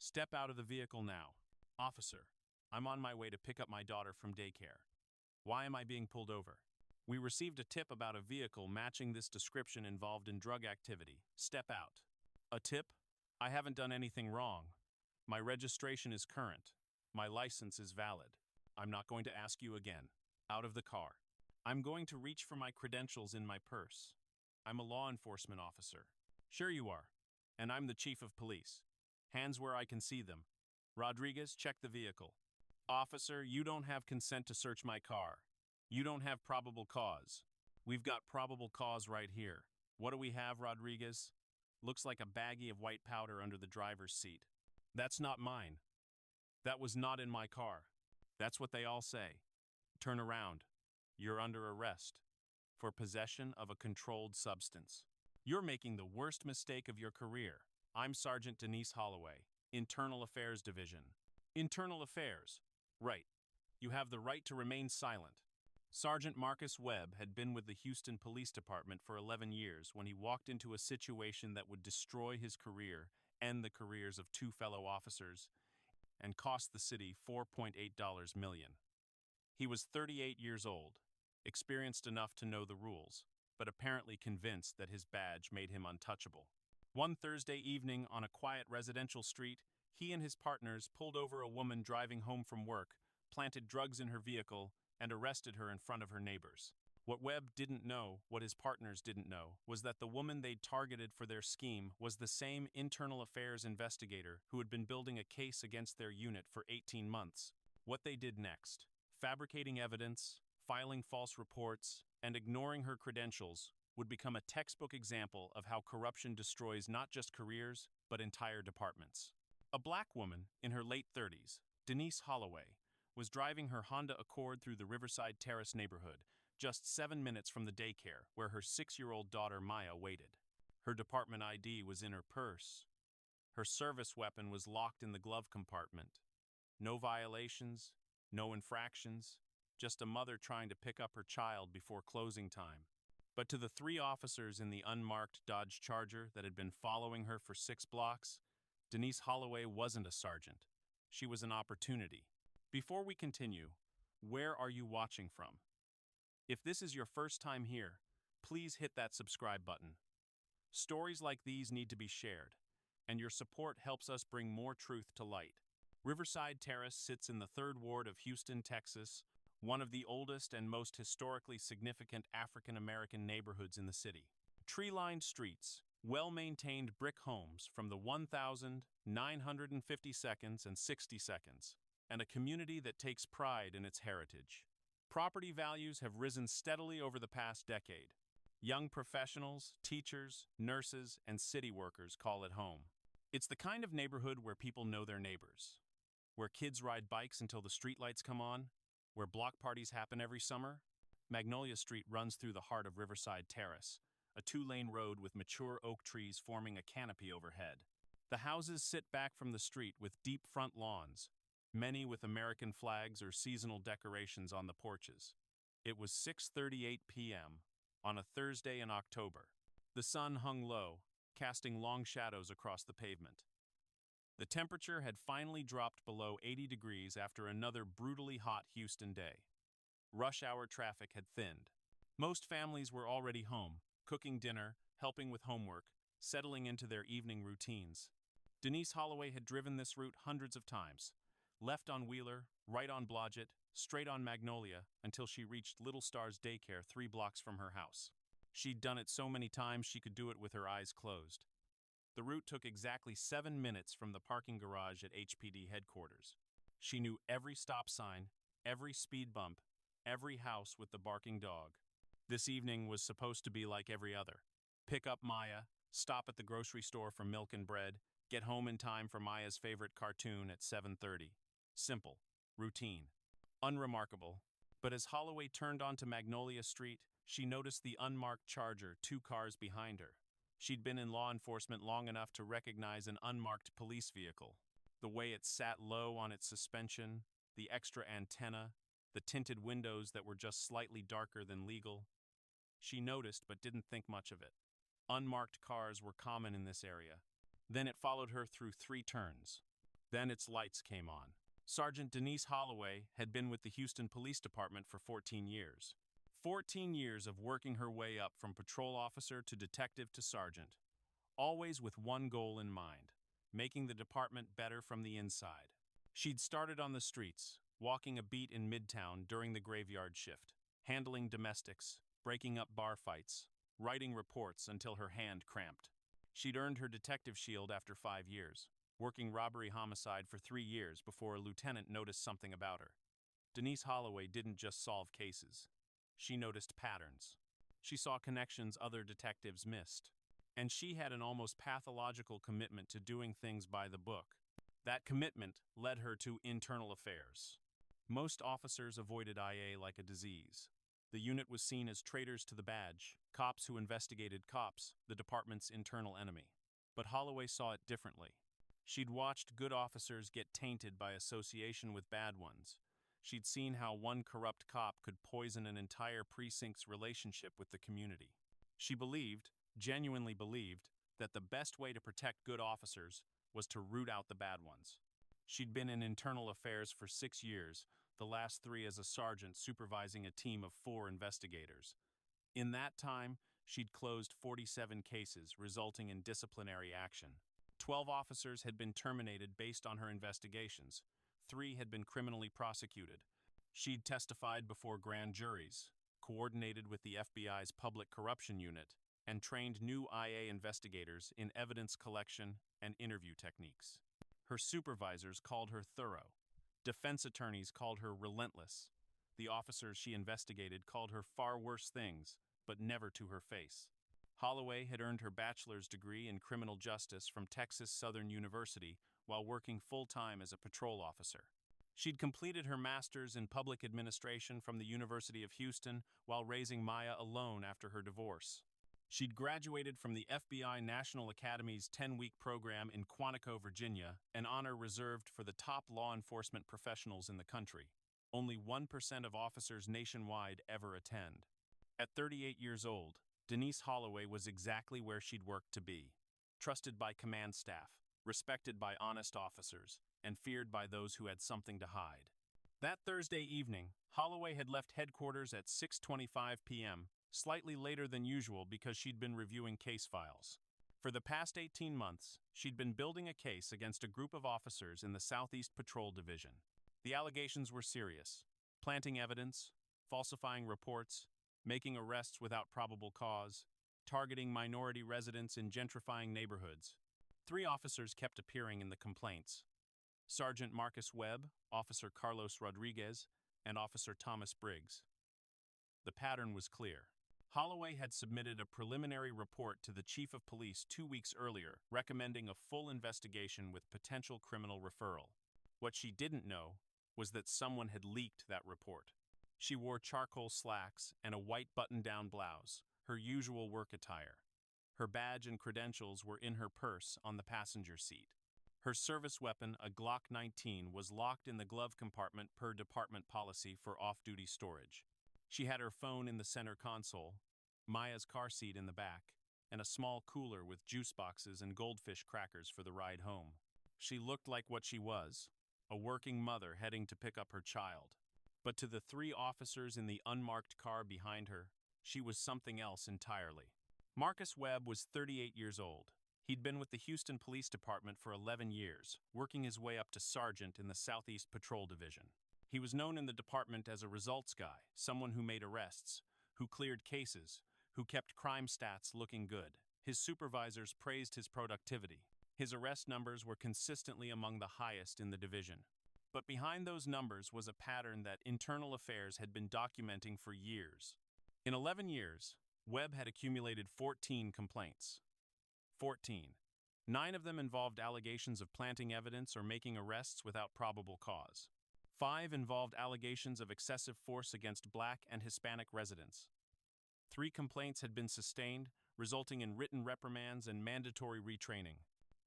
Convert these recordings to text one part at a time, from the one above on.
Step out of the vehicle now. Officer, I'm on my way to pick up my daughter from daycare. Why am I being pulled over? We received a tip about a vehicle matching this description involved in drug activity. Step out. A tip? I haven't done anything wrong. My registration is current. My license is valid. I'm not going to ask you again. Out of the car. I'm going to reach for my credentials in my purse. I'm a law enforcement officer. Sure you are. And I'm the chief of police. Hands where I can see them. Rodriguez, check the vehicle. Officer, you don't have consent to search my car. You don't have probable cause. We've got probable cause right here. What do we have, Rodriguez? Looks like a baggie of white powder under the driver's seat. That's not mine. That was not in my car. That's what they all say. Turn around. You're under arrest for possession of a controlled substance. You're making the worst mistake of your career. I'm Sergeant Denise Holloway, Internal Affairs Division. Internal Affairs. Right. You have the right to remain silent. Sergeant Marcus Webb had been with the Houston Police Department for 11 years when he walked into a situation that would destroy his career, end the careers of two fellow officers, and cost the city $4.8 million. He was 38 years old, experienced enough to know the rules, but apparently convinced that his badge made him untouchable. One Thursday evening on a quiet residential street, he and his partners pulled over a woman driving home from work, planted drugs in her vehicle, and arrested her in front of her neighbors. What Webb didn't know, what his partners didn't know, was that the woman they'd targeted for their scheme was the same internal affairs investigator who had been building a case against their unit for 18 months. What they did next, fabricating evidence, filing false reports, and ignoring her credentials, would become a textbook example of how corruption destroys not just careers, but entire departments. A black woman, in her late 30s, Denise Holloway, was driving her Honda Accord through the Riverside Terrace neighborhood, just 7 minutes from the daycare where her 6-year-old daughter Maya waited. Her department ID was in her purse. Her service weapon was locked in the glove compartment. No violations, no infractions, just a mother trying to pick up her child before closing time. But to the 3 officers in the unmarked Dodge Charger that had been following her for 6 blocks, Denise Holloway wasn't a sergeant. She was an opportunity. Before we continue, where are you watching from? If this is your first time here, please hit that subscribe button. Stories like these need to be shared, and your support helps us bring more truth to light. Riverside Terrace sits in the 3rd Ward of Houston, Texas, one of the oldest and most historically significant African-American neighborhoods in the city. Tree-lined streets, well-maintained brick homes from the 1952nd and 62nd, and a community that takes pride in its heritage. Property values have risen steadily over the past decade. Young professionals, teachers, nurses, and city workers call it home. It's the kind of neighborhood where people know their neighbors, where kids ride bikes until the streetlights come on, where block parties happen every summer. Magnolia Street runs through the heart of Riverside Terrace, a 2-lane road with mature oak trees forming a canopy overhead. The houses sit back from the street with deep front lawns, many with American flags or seasonal decorations on the porches. It was 6:38 p.m. on a Thursday in October. The sun hung low, casting long shadows across the pavement. The temperature had finally dropped below 80 degrees after another brutally hot Houston day. Rush hour traffic had thinned. Most families were already home, cooking dinner, helping with homework, settling into their evening routines. Denise Holloway had driven this route hundreds of times, left on Wheeler, right on Blodgett, straight on Magnolia, until she reached Little Stars Daycare 3 blocks from her house. She'd done it so many times she could do it with her eyes closed. The route took exactly 7 minutes from the parking garage at HPD headquarters. She knew every stop sign, every speed bump, every house with the barking dog. This evening was supposed to be like every other. Pick up Maya, stop at the grocery store for milk and bread, get home in time for Maya's favorite cartoon at 7:30. Simple, routine, unremarkable. But as Holloway turned onto Magnolia Street, she noticed the unmarked Charger 2 cars behind her. She'd been in law enforcement long enough to recognize an unmarked police vehicle. The way it sat low on its suspension, the extra antenna, the tinted windows that were just slightly darker than legal. She noticed but didn't think much of it. Unmarked cars were common in this area. Then it followed her through 3 turns. Then its lights came on. Sergeant Denise Holloway had been with the Houston Police Department for 14 years. 14 years of working her way up from patrol officer to detective to sergeant, always with one goal in mind: making the department better from the inside. She'd started on the streets, walking a beat in Midtown during the graveyard shift, handling domestics, breaking up bar fights, writing reports until her hand cramped. She'd earned her detective shield after 5 years, working robbery-homicide for 3 years before a lieutenant noticed something about her. Denise Holloway didn't just solve cases. She noticed patterns. She saw connections other detectives missed. And she had an almost pathological commitment to doing things by the book. That commitment led her to internal affairs. Most officers avoided IA like a disease. The unit was seen as traitors to the badge, cops who investigated cops, the department's internal enemy. But Holloway saw it differently. She'd watched good officers get tainted by association with bad ones. She'd seen how one corrupt cop could poison an entire precinct's relationship with the community. She genuinely believed, that the best way to protect good officers was to root out the bad ones. She'd been in internal affairs for 6 years, the last 3 as a sergeant supervising a team of 4 investigators. In that time, she'd closed 47 cases, resulting in disciplinary action. 12 officers had been terminated based on her investigations. 3 had been criminally prosecuted. She'd testified before grand juries, coordinated with the FBI's Public Corruption Unit, and trained new IA investigators in evidence collection and interview techniques. Her supervisors called her thorough. Defense attorneys called her relentless. The officers she investigated called her far worse things, but never to her face. Holloway had earned her bachelor's degree in criminal justice from Texas Southern University while working full-time as a patrol officer. She'd completed her master's in public administration from the University of Houston while raising Maya alone after her divorce. She'd graduated from the FBI National Academy's 10-week program in Quantico, Virginia, an honor reserved for the top law enforcement professionals in the country. Only 1% of officers nationwide ever attend. At 38 years old, Denise Holloway was exactly where she'd worked to be. Trusted by command staff, respected by honest officers, and feared by those who had something to hide. That Thursday evening, Holloway had left headquarters at 6:25 p.m., slightly later than usual because she'd been reviewing case files. For the past 18 months, she'd been building a case against a group of officers in the Southeast Patrol Division. The allegations were serious: planting evidence, falsifying reports, making arrests without probable cause, targeting minority residents in gentrifying neighborhoods. 3 officers kept appearing in the complaints: Sergeant Marcus Webb, Officer Carlos Rodriguez, and Officer Thomas Briggs. The pattern was clear. Holloway had submitted a preliminary report to the Chief of Police 2 weeks earlier, recommending a full investigation with potential criminal referral. What she didn't know was that someone had leaked that report. She wore charcoal slacks and a white button-down blouse, her usual work attire. Her badge and credentials were in her purse on the passenger seat. Her service weapon, a Glock 19, was locked in the glove compartment per department policy for off-duty storage. She had her phone in the center console, Maya's car seat in the back, and a small cooler with juice boxes and goldfish crackers for the ride home. She looked like what she was, a working mother heading to pick up her child. But to the 3 officers in the unmarked car behind her, she was something else entirely. Marcus Webb was 38 years old. He'd been with the Houston Police Department for 11 years, working his way up to sergeant in the Southeast Patrol Division. He was known in the department as a results guy, someone who made arrests, who cleared cases, who kept crime stats looking good. His supervisors praised his productivity. His arrest numbers were consistently among the highest in the division. But behind those numbers was a pattern that internal affairs had been documenting for years. In 11 years, Webb had accumulated 14 complaints. 14. 9 of them involved allegations of planting evidence or making arrests without probable cause. 5 involved allegations of excessive force against Black and Hispanic residents. 3 complaints had been sustained, resulting in written reprimands and mandatory retraining.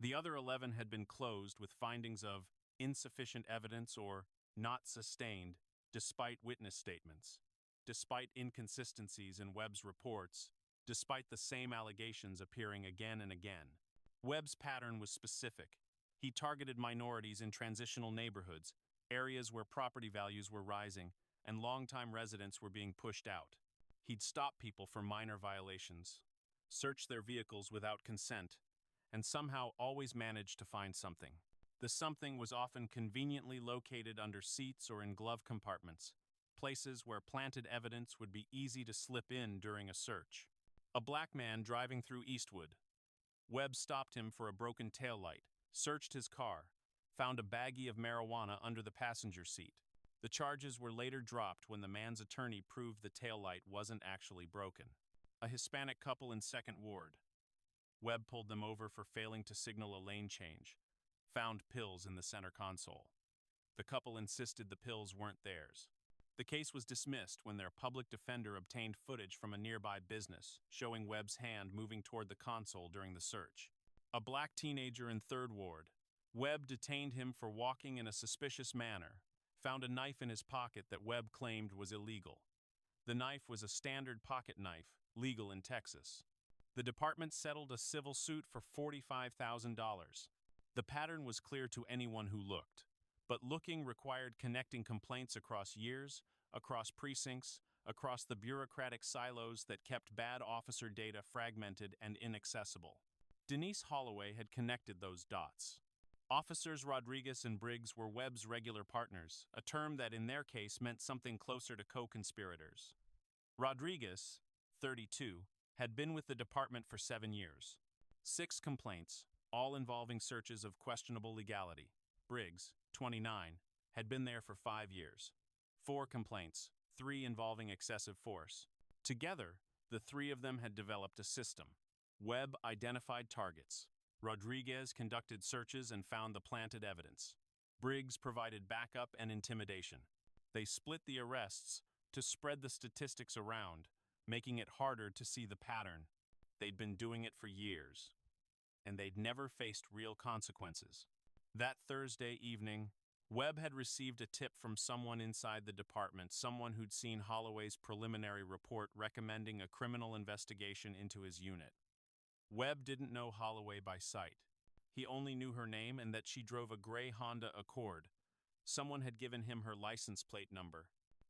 The other 11 had been closed with findings of insufficient evidence or not sustained, despite witness statements, despite inconsistencies in Webb's reports, despite the same allegations appearing again and again. Webb's pattern was specific. He targeted minorities in transitional neighborhoods, areas where property values were rising, and longtime residents were being pushed out. He'd stop people for minor violations, search their vehicles without consent, and somehow always manage to find something. The something was often conveniently located under seats or in glove compartments, places where planted evidence would be easy to slip in during a search. A black man driving through Eastwood. Webb stopped him for a broken taillight, searched his car, found a baggie of marijuana under the passenger seat. The charges were later dropped when the man's attorney proved the taillight wasn't actually broken. A Hispanic couple in 2nd Ward. Webb pulled them over for failing to signal a lane change, found pills in the center console. The couple insisted the pills weren't theirs. The case was dismissed when their public defender obtained footage from a nearby business, showing Webb's hand moving toward the console during the search. A black teenager in 3rd Ward. Webb detained him for walking in a suspicious manner, found a knife in his pocket that Webb claimed was illegal. The knife was a standard pocket knife, legal in Texas. The department settled a civil suit for $45,000. The pattern was clear to anyone who looked, but looking required connecting complaints across years, across precincts, across the bureaucratic silos that kept bad officer data fragmented and inaccessible. Denise Holloway had connected those dots. Officers Rodriguez and Briggs were Webb's regular partners, a term that in their case meant something closer to co-conspirators. Rodriguez, 32, had been with the department for 7 years. 6 complaints, all involving searches of questionable legality. Briggs, 29, had been there for 5 years. 4 complaints, 3 involving excessive force. Together, the 3 of them had developed a system. Webb identified targets. Rodriguez conducted searches and found the planted evidence. Briggs provided backup and intimidation. They split the arrests to spread the statistics around, making it harder to see the pattern. They'd been doing it for years, and they'd never faced real consequences. That Thursday evening, Webb had received a tip from someone inside the department, someone who'd seen Holloway's preliminary report recommending a criminal investigation into his unit. Webb didn't know Holloway by sight. He only knew her name and that she drove a gray Honda Accord. Someone had given him her license plate number.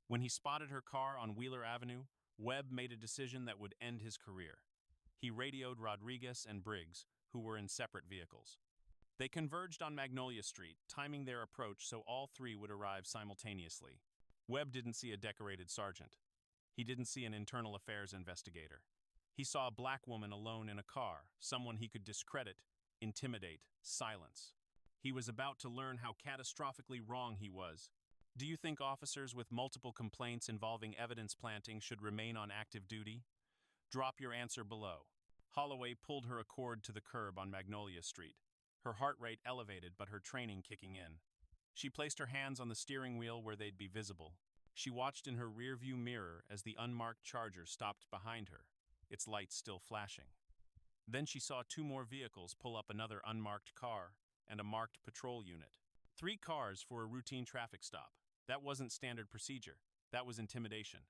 When he spotted her car on Wheeler Avenue, Webb made a decision that would end his career. He radioed Rodriguez and Briggs, who were in separate vehicles. They converged on Magnolia Street, timing their approach so all 3 would arrive simultaneously. Webb didn't see a decorated sergeant. He didn't see an internal affairs investigator. He saw a black woman alone in a car, someone he could discredit, intimidate, silence. He was about to learn how catastrophically wrong he was. Do you think officers with multiple complaints involving evidence planting should remain on active duty? Drop your answer below. Holloway pulled her Accord to the curb on Magnolia Street, her heart rate elevated but her training kicking in. She placed her hands on the steering wheel where they'd be visible. She watched in her rearview mirror as the unmarked Charger stopped behind her, its lights still flashing. Then she saw 2 more vehicles pull up, another unmarked car and a marked patrol unit. 3 cars for a routine traffic stop. That wasn't standard procedure. That was intimidation.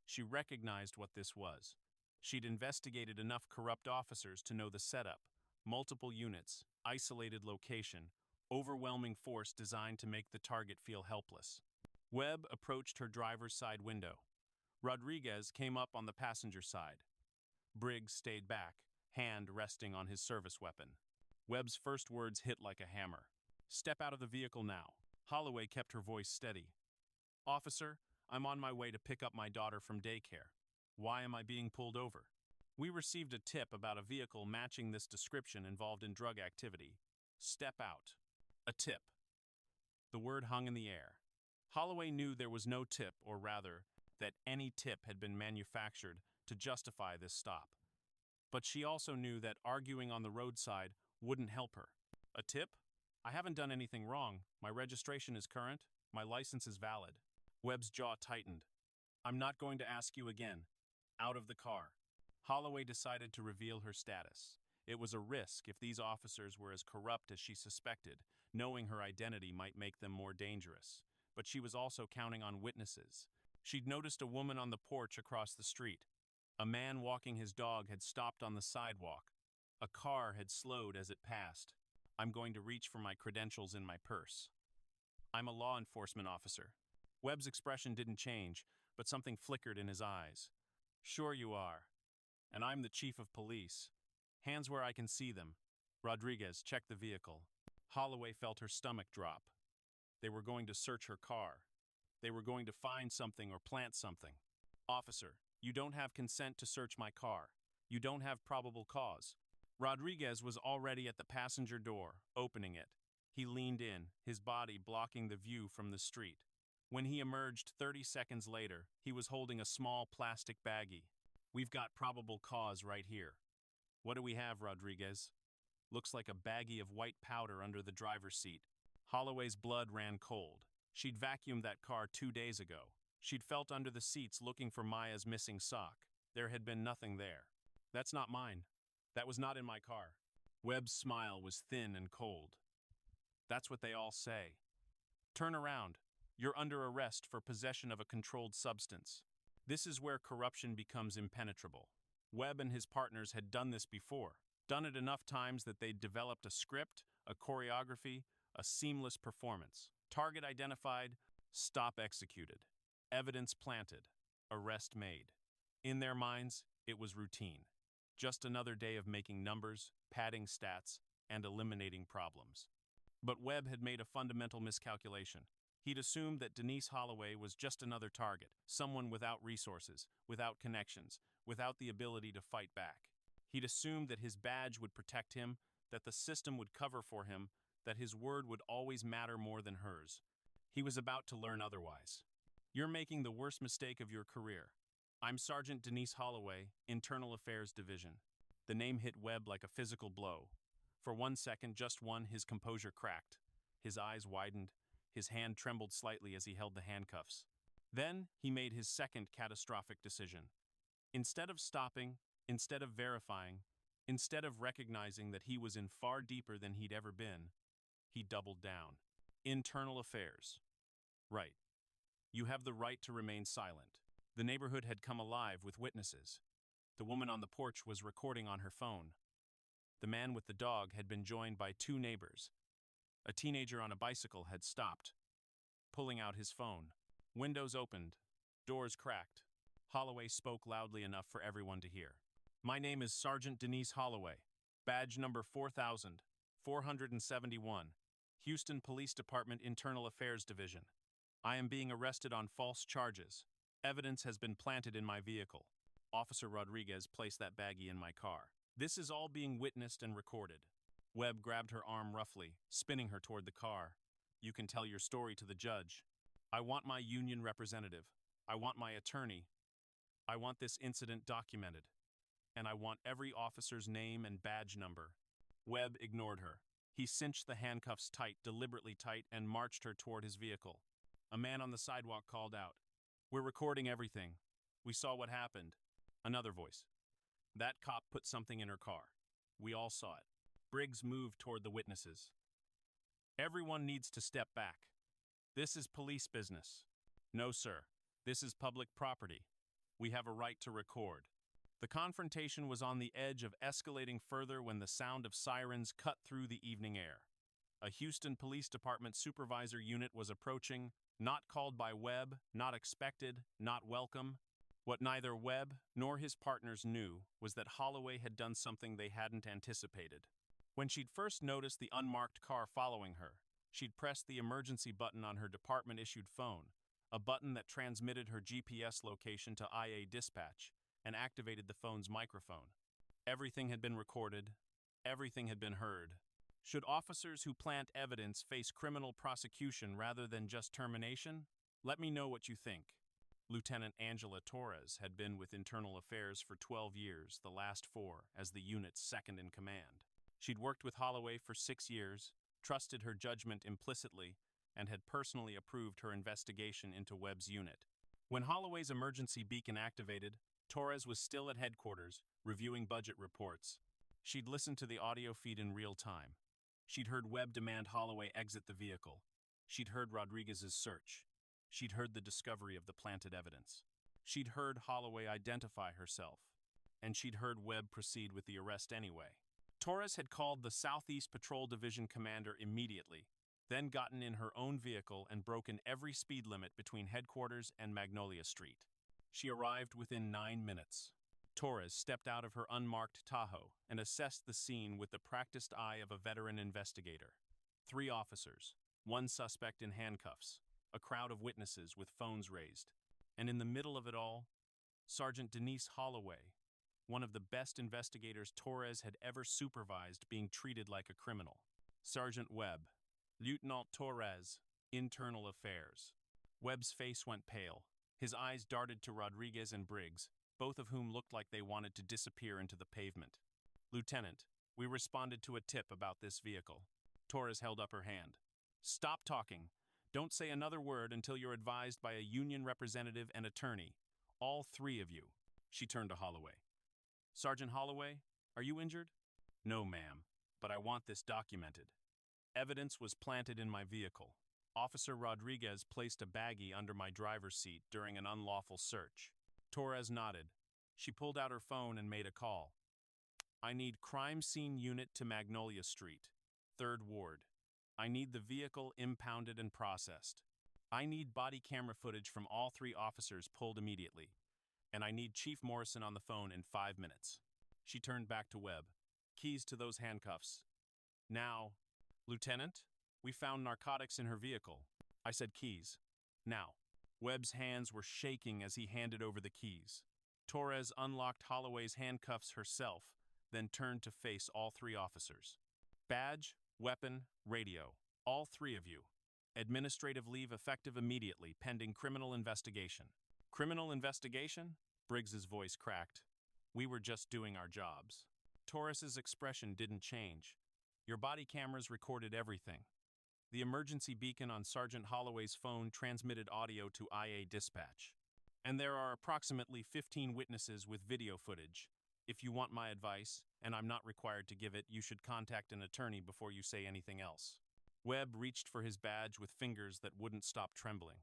She recognized what this was. She'd investigated enough corrupt officers to know the setup. Multiple units, isolated location, overwhelming force designed to make the target feel helpless. Webb approached her driver's side window. Rodriguez came up on the passenger side. Briggs stayed back, hand resting on his service weapon. Webb's first words hit like a hammer. "Step out of the vehicle now." Holloway kept her voice steady. "Officer, I'm on my way to pick up my daughter from daycare. Why am I being pulled over?" "We received a tip about a vehicle matching this description involved in drug activity. Step out." A tip. The word hung in the air. Holloway knew there was no tip, or rather, that any tip had been manufactured to justify this stop. But she also knew that arguing on the roadside wouldn't help her. "A tip? I haven't done anything wrong. My registration is current. My license is valid." Webb's jaw tightened. "I'm not going to ask you again. Out of the car." Holloway decided to reveal her status. It was a risk if these officers were as corrupt as she suspected. Knowing her identity might make them more dangerous. But she was also counting on witnesses. She'd noticed a woman on the porch across the street. A man walking his dog had stopped on the sidewalk. A car had slowed as it passed. I'm going to reach for my credentials in my purse. I'm a law enforcement officer. Webb's expression didn't change, but something flickered in his eyes. Sure you are. And I'm the chief of police. Hands where I can see them. Rodriguez checked the vehicle. Holloway felt her stomach drop. They were going to search her car. They were going to find something or plant something. Officer, you don't have consent to search my car. You don't have probable cause. Rodriguez was already at the passenger door, opening it. He leaned in, his body blocking the view from the street. When he emerged 30 seconds later, he was holding a small plastic baggie. We've got probable cause right here. What do we have, Rodriguez? Looks like a baggie of white powder under the driver's seat. Holloway's blood ran cold. She'd vacuumed that car 2 days ago. She'd felt under the seats looking for Maya's missing sock. There had been nothing there. That's not mine. That was not in my car. Webb's smile was thin and cold. That's what they all say. Turn around. You're under arrest for possession of a controlled substance. This is where corruption becomes impenetrable. Webb and his partners had done this before, done it enough times that they'd developed a script, a choreography, a seamless performance. Target identified, stop executed. Evidence planted, arrest made. In their minds, it was routine. Just another day of making numbers, padding stats, and eliminating problems. But Webb had made a fundamental miscalculation. He'd assumed that Denise Holloway was just another target, someone without resources, without connections, without the ability to fight back. He'd assumed that his badge would protect him, that the system would cover for him, that his word would always matter more than hers. He was about to learn otherwise. You're making the worst mistake of your career. I'm Sergeant Denise Holloway, Internal Affairs Division. The name hit Webb like a physical blow. For 1 second, just one, his composure cracked. His eyes widened. His hand trembled slightly as he held the handcuffs. Then, he made his second catastrophic decision. Instead of stopping, instead of verifying, instead of recognizing that he was in far deeper than he'd ever been, he doubled down. Internal Affairs. Right. You have the right to remain silent. The neighborhood had come alive with witnesses. The woman on the porch was recording on her phone. The man with the dog had been joined by 2 neighbors. A teenager on a bicycle had stopped, pulling out his phone. Windows opened, doors cracked. Holloway spoke loudly enough for everyone to hear. My name is Sergeant Denise Holloway, badge number 4471, Houston Police Department Internal Affairs Division. I am being arrested on false charges. Evidence has been planted in my vehicle. Officer Rodriguez placed that baggie in my car. This is all being witnessed and recorded. Webb grabbed her arm roughly, spinning her toward the car. You can tell your story to the judge. I want my union representative. I want my attorney. I want this incident documented. And I want every officer's name and badge number. Webb ignored her. He cinched the handcuffs tight, deliberately tight, and marched her toward his vehicle. A man on the sidewalk called out, "We're recording everything. We saw what happened." Another voice. "That cop put something in her car. We all saw it." Briggs moved toward the witnesses. "Everyone needs to step back. This is police business." "No, sir. This is public property. We have a right to record." The confrontation was on the edge of escalating further when the sound of sirens cut through the evening air. A Houston Police Department supervisor unit was approaching, not called by Webb, not expected, not welcome. What neither Webb nor his partners knew was that Holloway had done something they hadn't anticipated. When she'd first noticed the unmarked car following her, she'd pressed the emergency button on her department-issued phone, a button that transmitted her GPS location to IA dispatch and activated the phone's microphone. Everything had been recorded. Everything had been heard. Should officers who plant evidence face criminal prosecution rather than just termination? Let me know what you think. Lieutenant Angela Torres had been with Internal Affairs for 12 years, the last 4 as the unit's second in command. She'd worked with Holloway for 6 years, trusted her judgment implicitly, and had personally approved her investigation into Webb's unit. When Holloway's emergency beacon activated, Torres was still at headquarters, reviewing budget reports. She'd listened to the audio feed in real time. She'd heard Webb demand Holloway exit the vehicle. She'd heard Rodriguez's search. She'd heard the discovery of the planted evidence. She'd heard Holloway identify herself. And she'd heard Webb proceed with the arrest anyway. Torres had called the Southeast Patrol Division commander immediately, then gotten in her own vehicle and broken every speed limit between headquarters and Magnolia Street. She arrived within 9 minutes. Torres stepped out of her unmarked Tahoe and assessed the scene with the practiced eye of a veteran investigator. 3 officers, 1 suspect in handcuffs, a crowd of witnesses with phones raised, and in the middle of it all, Sergeant Denise Holloway, one of the best investigators Torres had ever supervised, being treated like a criminal. Sergeant Webb, Lieutenant Torres, Internal Affairs. Webb's face went pale. His eyes darted to Rodriguez and Briggs, both of whom looked like they wanted to disappear into the pavement. Lieutenant, we responded to a tip about this vehicle. Torres held up her hand. Stop talking. Don't say another word until you're advised by a union representative and attorney. All 3 of you. She turned to Holloway. Sergeant Holloway, are you injured? No, ma'am, but I want this documented. Evidence was planted in my vehicle. Officer Rodriguez placed a baggie under my driver's seat during an unlawful search. Torres nodded. She pulled out her phone and made a call. I need crime scene unit to Magnolia Street, 3rd Ward. I need the vehicle impounded and processed. I need body camera footage from all 3 officers pulled immediately. And I need Chief Morrison on the phone in 5 minutes. She turned back to Webb. Keys to those handcuffs. Now, Lieutenant, we found narcotics in her vehicle. I said keys. Now. Webb's hands were shaking as he handed over the keys. Torres unlocked Holloway's handcuffs herself, then turned to face all 3 officers. Badge, weapon, radio. All 3 of you. Administrative leave effective immediately, pending criminal investigation. Criminal investigation? Briggs's voice cracked. We were just doing our jobs. Torres's expression didn't change. Your body cameras recorded everything. The emergency beacon on Sergeant Holloway's phone transmitted audio to IA dispatch. And there are approximately 15 witnesses with video footage. If you want my advice, and I'm not required to give it, you should contact an attorney before you say anything else. Webb reached for his badge with fingers that wouldn't stop trembling.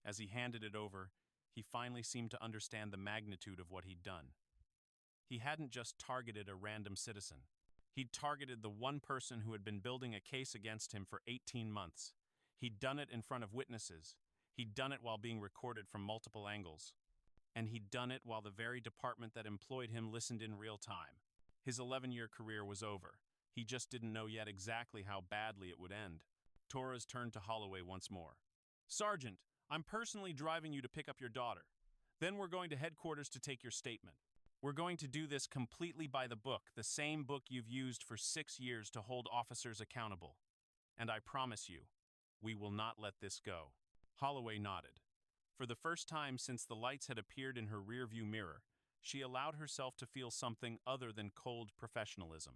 As he handed it over, he finally seemed to understand the magnitude of what he'd done. He hadn't just targeted a random citizen. He'd targeted the one person who had been building a case against him for 18 months. He'd done it in front of witnesses. He'd done it while being recorded from multiple angles. And he'd done it while the very department that employed him listened in real time. His 11-year career was over. He just didn't know yet exactly how badly it would end. Torres turned to Holloway once more. Sergeant, I'm personally driving you to pick up your daughter. Then we're going to headquarters to take your statement. We're going to do this completely by the book, the same book you've used for 6 years to hold officers accountable. And I promise you, we will not let this go. Holloway nodded. For the first time since the lights had appeared in her rearview mirror, she allowed herself to feel something other than cold professionalism.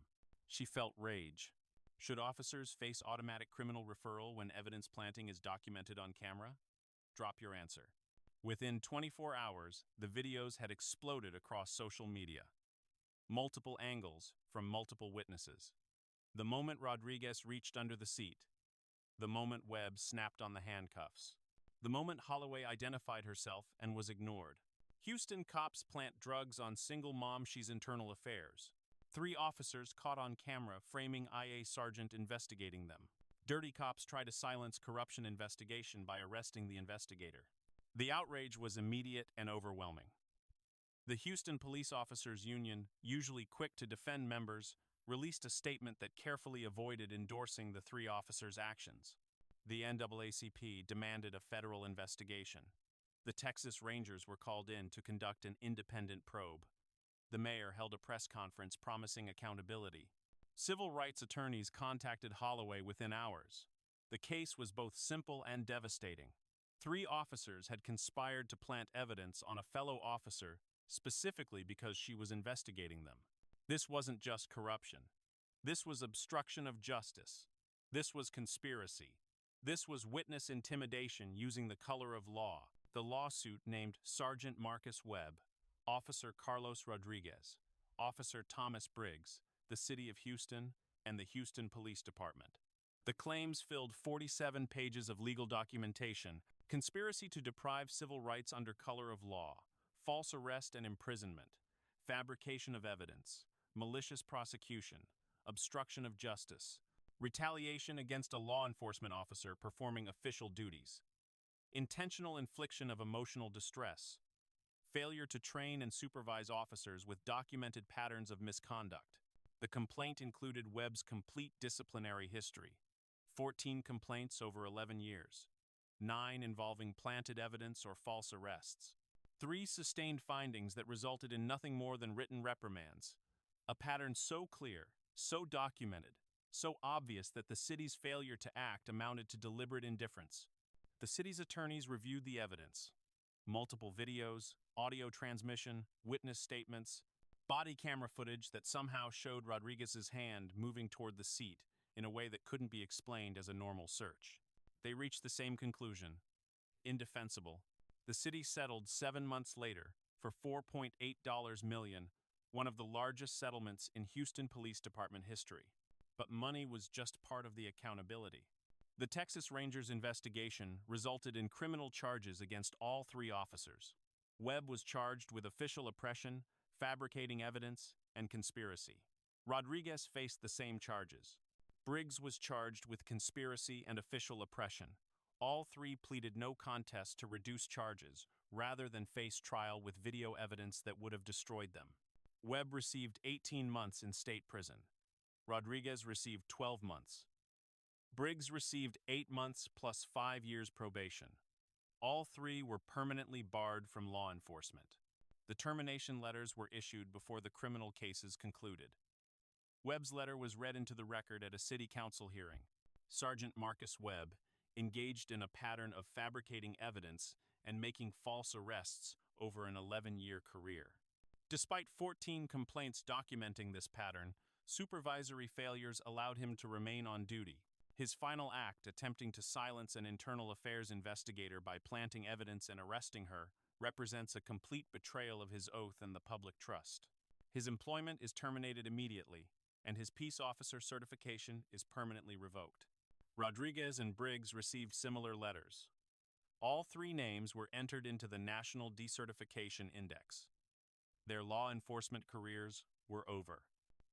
She felt rage. Should officers face automatic criminal referral when evidence planting is documented on camera? Drop your answer. Within 24 hours, the videos had exploded across social media. Multiple angles from multiple witnesses. The moment Rodriguez reached under the seat. The moment Webb snapped on the handcuffs. The moment Holloway identified herself and was ignored. Houston cops plant drugs on single mom, she's internal affairs. 3 officers caught on camera framing IA sergeant investigating them. Dirty cops try to silence corruption investigation by arresting the investigator. The outrage was immediate and overwhelming. The Houston Police Officers Union, usually quick to defend members, released a statement that carefully avoided endorsing the 3 officers' actions. The NAACP demanded a federal investigation. The Texas Rangers were called in to conduct an independent probe. The mayor held a press conference promising accountability. Civil rights attorneys contacted Holloway within hours. The case was both simple and devastating. 3 officers had conspired to plant evidence on a fellow officer specifically because she was investigating them. This wasn't just corruption. This was obstruction of justice. This was conspiracy. This was witness intimidation using the color of law. The lawsuit named Sergeant Marcus Webb, Officer Carlos Rodriguez, Officer Thomas Briggs, the City of Houston, and the Houston Police Department. The claims filled 47 pages of legal documentation: conspiracy to deprive civil rights under color of law, false arrest and imprisonment, fabrication of evidence, malicious prosecution, obstruction of justice, retaliation against a law enforcement officer performing official duties, intentional infliction of emotional distress, failure to train and supervise officers with documented patterns of misconduct. The complaint included Webb's complete disciplinary history: 14 complaints over 11 years, 9 involving planted evidence or false arrests, 3 sustained findings that resulted in nothing more than written reprimands, a pattern so clear, so documented, so obvious that the city's failure to act amounted to deliberate indifference. The city's attorneys reviewed the evidence: multiple videos, audio transmission, witness statements, body camera footage that somehow showed Rodriguez's hand moving toward the seat in a way that couldn't be explained as a normal search. They reached the same conclusion: indefensible. The city settled 7 months later for $4.8 million, one of the largest settlements in Houston Police Department history. But money was just part of the accountability. The Texas Rangers' investigation resulted in criminal charges against all 3 officers. Webb was charged with official oppression, fabricating evidence, and conspiracy. Rodriguez faced the same charges. Briggs was charged with conspiracy and official oppression. All 3 pleaded no contest to reduce charges, rather than face trial with video evidence that would have destroyed them. Webb received 18 months in state prison. Rodriguez received 12 months. Briggs received 8 months plus 5 years probation. All 3 were permanently barred from law enforcement. The termination letters were issued before the criminal cases concluded. Webb's letter was read into the record at a city council hearing. Sergeant Marcus Webb engaged in a pattern of fabricating evidence and making false arrests over an 11-year career. Despite 14 complaints documenting this pattern, supervisory failures allowed him to remain on duty. His final act, attempting to silence an internal affairs investigator by planting evidence and arresting her, represents a complete betrayal of his oath and the public trust. His employment is terminated immediately, and his peace officer certification is permanently revoked. Rodriguez and Briggs received similar letters. All 3 names were entered into the National Decertification Index. Their law enforcement careers were over.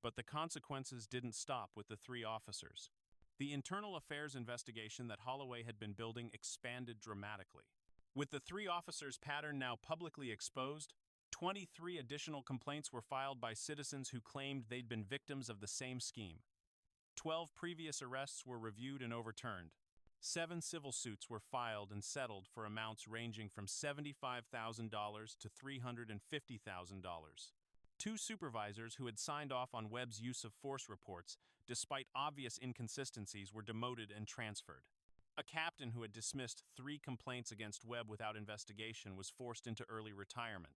But the consequences didn't stop with the 3 officers. The internal affairs investigation that Holloway had been building expanded dramatically. With the 3 officers' pattern now publicly exposed, 23 additional complaints were filed by citizens who claimed they'd been victims of the same scheme. 12 previous arrests were reviewed and overturned. 7 civil suits were filed and settled for amounts ranging from $75,000 to $350,000. 2 supervisors who had signed off on Webb's use of force reports, despite obvious inconsistencies, were demoted and transferred. A captain who had dismissed 3 complaints against Webb without investigation was forced into early retirement.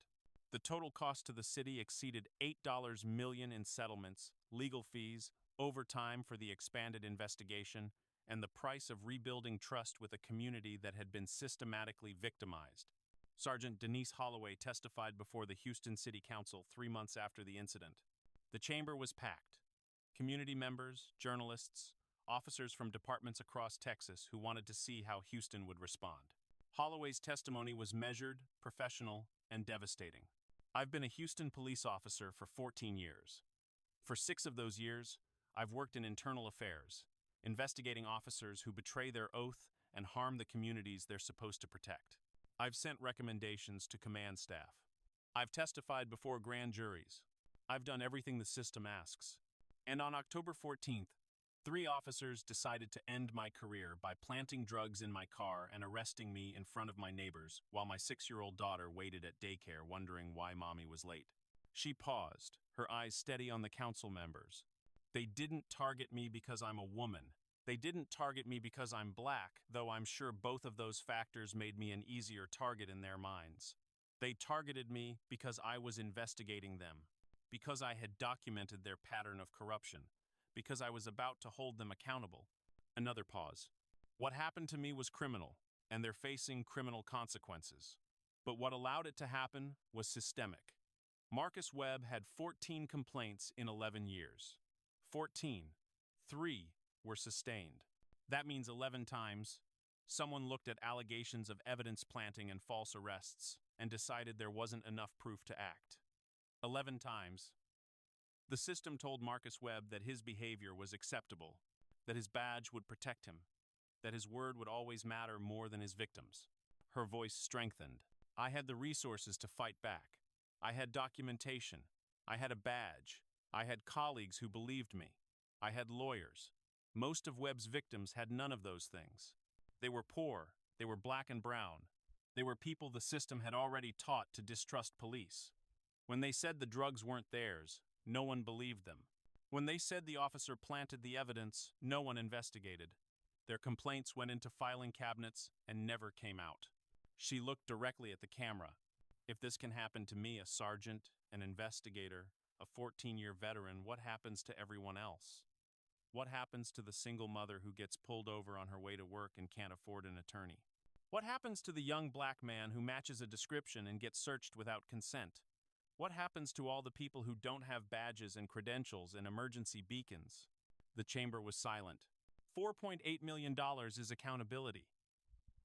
The total cost to the city exceeded $8 million in settlements, legal fees, overtime for the expanded investigation, and the price of rebuilding trust with a community that had been systematically victimized. Sergeant Denise Holloway testified before the Houston City Council 3 months after the incident. The chamber was packed. Community members, journalists, officers from departments across Texas who wanted to see how Houston would respond. Holloway's testimony was measured, professional, and devastating. I've been a Houston police officer for 14 years. For 6 of those years, I've worked in internal affairs, investigating officers who betray their oath and harm the communities they're supposed to protect. I've sent recommendations to command staff. I've testified before grand juries. I've done everything the system asks. And on October 14th, 3 officers decided to end my career by planting drugs in my car and arresting me in front of my neighbors while my 6-year-old daughter waited at daycare wondering why mommy was late. She paused, her eyes steady on the council members. They didn't target me because I'm a woman. They didn't target me because I'm black, though I'm sure both of those factors made me an easier target in their minds. They targeted me because I was investigating them, because I had documented their pattern of corruption, because I was about to hold them accountable. Another pause. What happened to me was criminal, and they're facing criminal consequences. But what allowed it to happen was systemic. Marcus Webb had 14 complaints in 11 years. 14. 3 were sustained. That means 11 times someone looked at allegations of evidence planting and false arrests and decided there wasn't enough proof to act. 11 times The system told Marcus Webb that his behavior was acceptable, that his badge would protect him, that his word would always matter more than his victims. Her voice strengthened. I had the resources to fight back. I had documentation. I had a badge. I had colleagues who believed me. I had lawyers. Most of Webb's victims had none of those things. They were poor. They were black and brown. They were people the system had already taught to distrust police. When they said the drugs weren't theirs, no one believed them. When they said the officer planted the evidence, no one investigated. Their complaints went into filing cabinets and never came out. She looked directly at the camera. If this can happen to me, a sergeant, an investigator, a 14-year veteran, what happens to everyone else? What happens to the single mother who gets pulled over on her way to work and can't afford an attorney? What happens to the young black man who matches a description and gets searched without consent? What happens to all the people who don't have badges and credentials and emergency beacons? The chamber was silent. $4.8 million is accountability.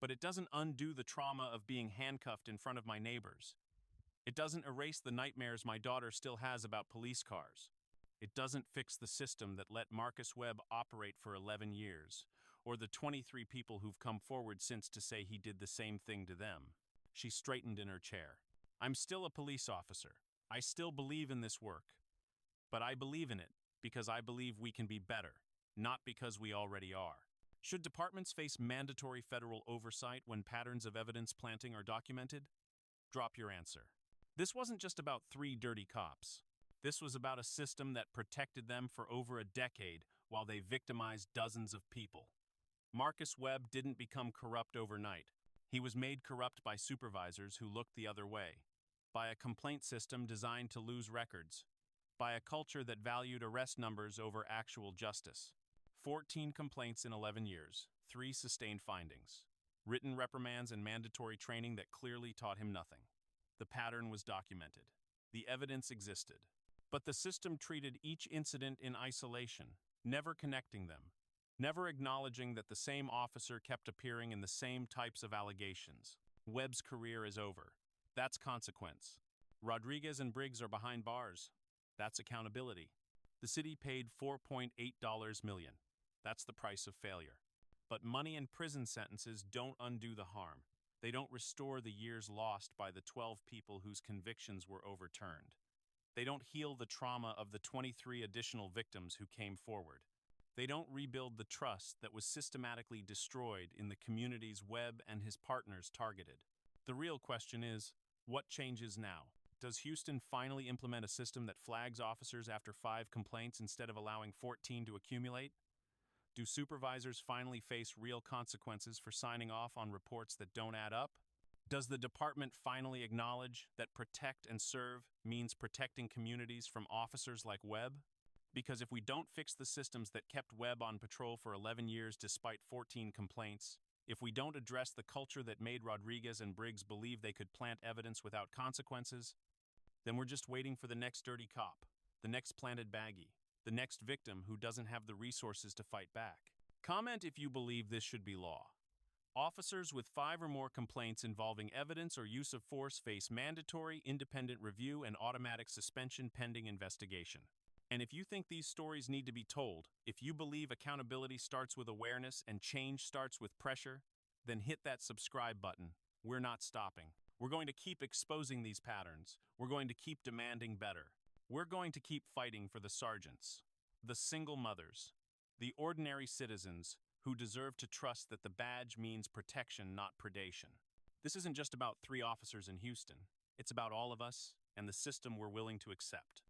But it doesn't undo the trauma of being handcuffed in front of my neighbors. It doesn't erase the nightmares my daughter still has about police cars. It doesn't fix the system that let Marcus Webb operate for 11 years, or the 23 people who've come forward since to say he did the same thing to them. She straightened in her chair. I'm still a police officer. I still believe in this work. But I believe in it because I believe we can be better, not because we already are. Should departments face mandatory federal oversight when patterns of evidence planting are documented? Drop your answer. This wasn't just about 3 dirty cops. This was about a system that protected them for over a decade while they victimized dozens of people. Marcus Webb didn't become corrupt overnight. He was made corrupt by supervisors who looked the other way, by a complaint system designed to lose records, by a culture that valued arrest numbers over actual justice. 14 complaints in 11 years, 3 sustained findings, written reprimands and mandatory training that clearly taught him nothing. The pattern was documented. The evidence existed. But the system treated each incident in isolation, never connecting them, never acknowledging that the same officer kept appearing in the same types of allegations. Webb's career is over. That's consequence. Rodriguez and Briggs are behind bars. That's accountability. The city paid $4.8 million. That's the price of failure. But money and prison sentences don't undo the harm. They don't restore the years lost by the 12 people whose convictions were overturned. They don't heal the trauma of the 23 additional victims who came forward. They don't rebuild the trust that was systematically destroyed in the communities Webb and his partners targeted. The real question is, what changes now? Does Houston finally implement a system that flags officers after 5 complaints instead of allowing 14 to accumulate? Do supervisors finally face real consequences for signing off on reports that don't add up? Does the department finally acknowledge that protect and serve means protecting communities from officers like Webb? Because if we don't fix the systems that kept Webb on patrol for 11 years despite 14 complaints, if we don't address the culture that made Rodriguez and Briggs believe they could plant evidence without consequences, then we're just waiting for the next dirty cop, the next planted baggie, the next victim who doesn't have the resources to fight back. Comment if you believe this should be law. Officers with 5 or more complaints involving evidence or use of force face mandatory independent review and automatic suspension pending investigation. And if you think these stories need to be told, if you believe accountability starts with awareness and change starts with pressure, then hit that subscribe button. We're not stopping. We're going to keep exposing these patterns. We're going to keep demanding better. We're going to keep fighting for the sergeants, the single mothers, the ordinary citizens who deserve to trust that the badge means protection, not predation. This isn't just about 3 officers in Houston. It's about all of us and the system we're willing to accept.